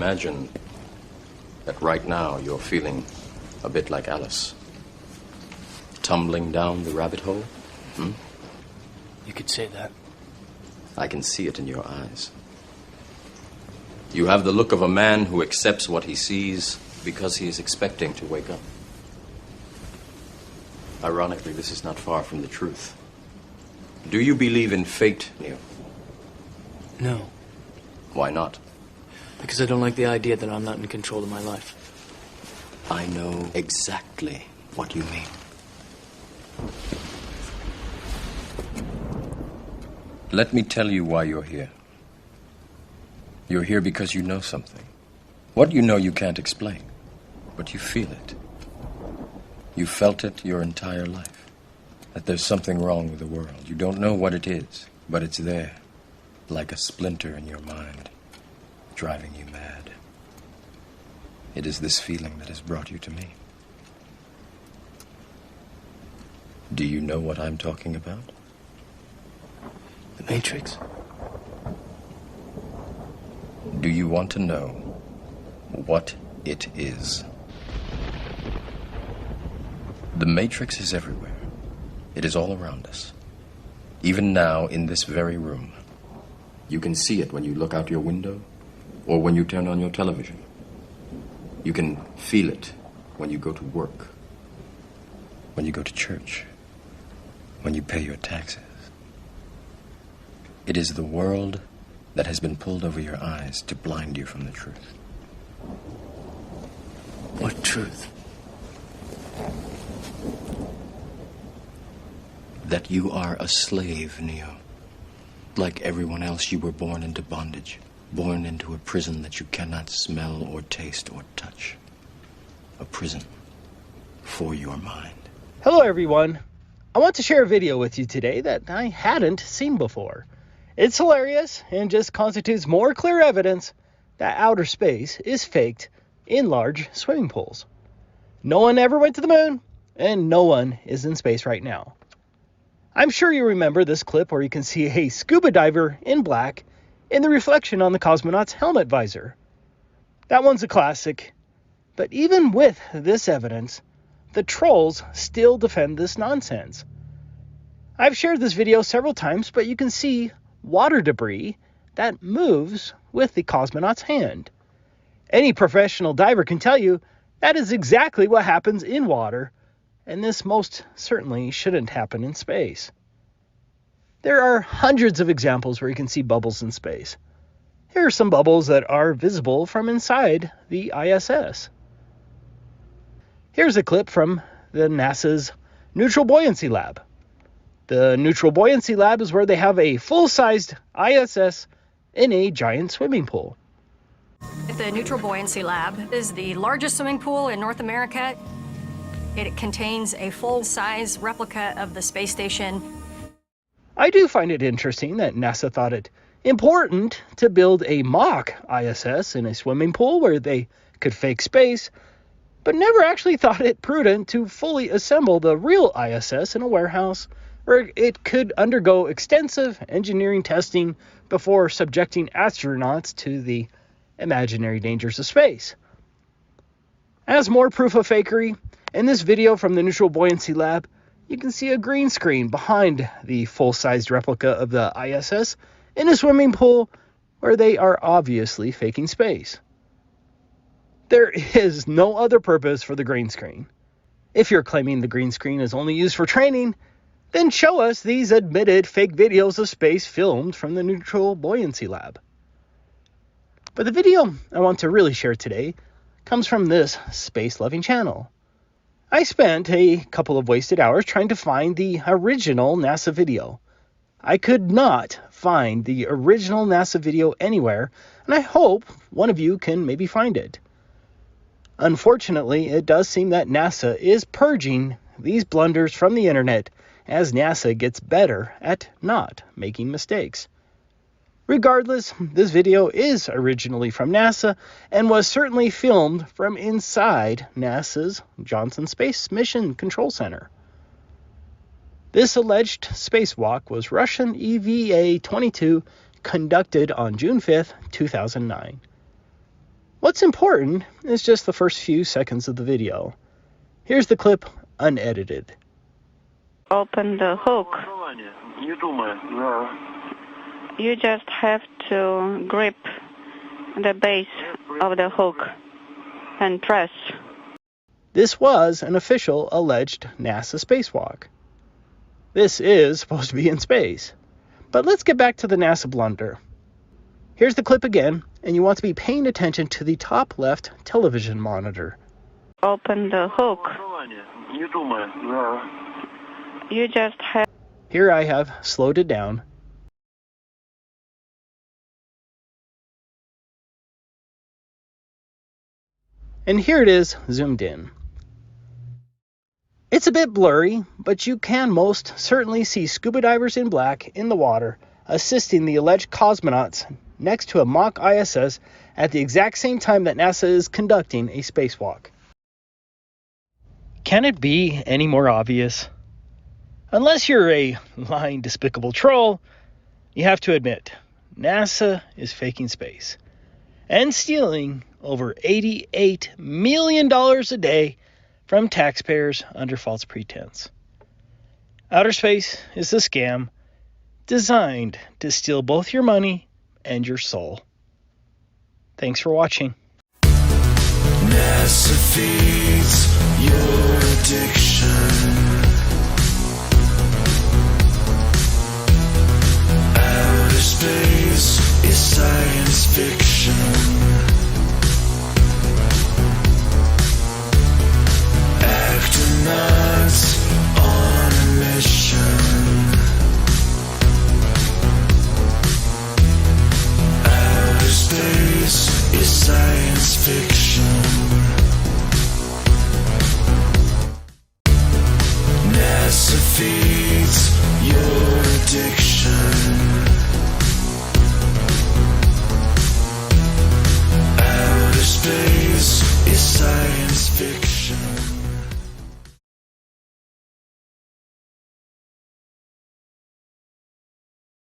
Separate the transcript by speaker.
Speaker 1: imagine that right now you're feeling a bit like Alice. Tumbling down the rabbit hole?
Speaker 2: You could say that.
Speaker 1: I can see it in your eyes. You have the look of a man who accepts what he sees because he is expecting to wake up. Ironically, this is not far from the truth. Do you believe in fate, Neo?
Speaker 2: No.
Speaker 1: Why not?
Speaker 2: Because I don't like the idea that I'm not in control of my life.
Speaker 1: I know exactly what you mean. Let me tell you why you're here. You're here because you know something. What you know you can't explain, but you feel it. You felt it your entire life. That there's something wrong with the world. You don't know what it is, but it's there, like a splinter in your mind, driving you mad. It is this feeling that has brought you to me. Do you know what I'm talking about?
Speaker 2: The Matrix.
Speaker 1: Do you want to know what it is? The Matrix is everywhere. It is all around us. Even now, in this very room. You can see it when you look out your window or when you turn on your television. You can feel it when you go to work, when you go to church, when you pay your taxes. It is the world that has been pulled over your eyes to blind you from the truth.
Speaker 2: What truth?
Speaker 1: That you are a slave, Neo. Like everyone else, you were born into bondage, born into a prison that you cannot smell or taste or touch. A prison for your mind.
Speaker 3: Hello everyone. I want to share a video with you today that I hadn't seen before. It's hilarious and just constitutes more clear evidence that outer space is faked in large swimming pools. No one ever went to the moon, and no one is in space right now. I'm sure you remember this clip where you can see a scuba diver in black in the reflection on the cosmonaut's helmet visor. That one's a classic, but even with this evidence, the trolls still defend this nonsense. I've shared this video several times, but you can see water debris that moves with the cosmonaut's hand. Any professional diver can tell you that is exactly what happens in water, and this most certainly shouldn't happen in space. There are hundreds of examples where you can see bubbles in space. Here are some bubbles that are visible from inside the ISS. Here's a clip from the NASA's Neutral Buoyancy Lab. The Neutral Buoyancy Lab is where they have a full-sized ISS in a giant swimming pool.
Speaker 4: The Neutral Buoyancy Lab is the largest swimming pool in North America. It contains a full-size replica of the space station.
Speaker 3: I do find it interesting that NASA thought it important to build a mock ISS in a swimming pool where they could fake space, but never actually thought it prudent to fully assemble the real ISS in a warehouse where it could undergo extensive engineering testing before subjecting astronauts to the imaginary dangers of space. As more proof of fakery, in this video from the Neutral Buoyancy Lab, you can see a green screen behind the full-sized replica of the ISS in a swimming pool where they are obviously faking space. There is no other purpose for the green screen. If you're claiming the green screen is only used for training, then show us these admitted fake videos of space filmed from the Neutral Buoyancy Lab. But the video I want to really share today comes from this space-loving channel. I spent a couple of wasted hours trying to find the original NASA video. I could not find the original NASA video anywhere, and I hope one of you can maybe find it. Unfortunately, it does seem that NASA is purging these blunders from the internet as NASA gets better at not making mistakes. Regardless, this video is originally from NASA and was certainly filmed from inside NASA's Johnson Space Mission Control Center. This alleged spacewalk was Russian EVA-22 conducted on June 5, 2009. What's important is just the first few seconds of the video. Here's the clip unedited.
Speaker 5: Open the hook. You just have to grip the base of the hook and press.
Speaker 3: This was an official alleged NASA spacewalk. This is supposed to be in space. But let's get back to the NASA blunder. Here's the clip again, and you want to be paying attention to the top left television monitor.
Speaker 5: Open the hook. You just have...
Speaker 3: Here I have slowed it down. And here it is zoomed in. It's a bit blurry, but you can most certainly see scuba divers in black in the water assisting the alleged cosmonauts next to a mock ISS at the exact same time that NASA is conducting a spacewalk. Can it be any more obvious? Unless you're a lying, despicable troll, you have to admit, NASA is faking space and stealing over $88 million a day from taxpayers under false pretense. Outer space is a scam designed to steal both your money and your soul. Thanks for watching.
Speaker 6: NASA feeds your addiction. Outer space is science fiction.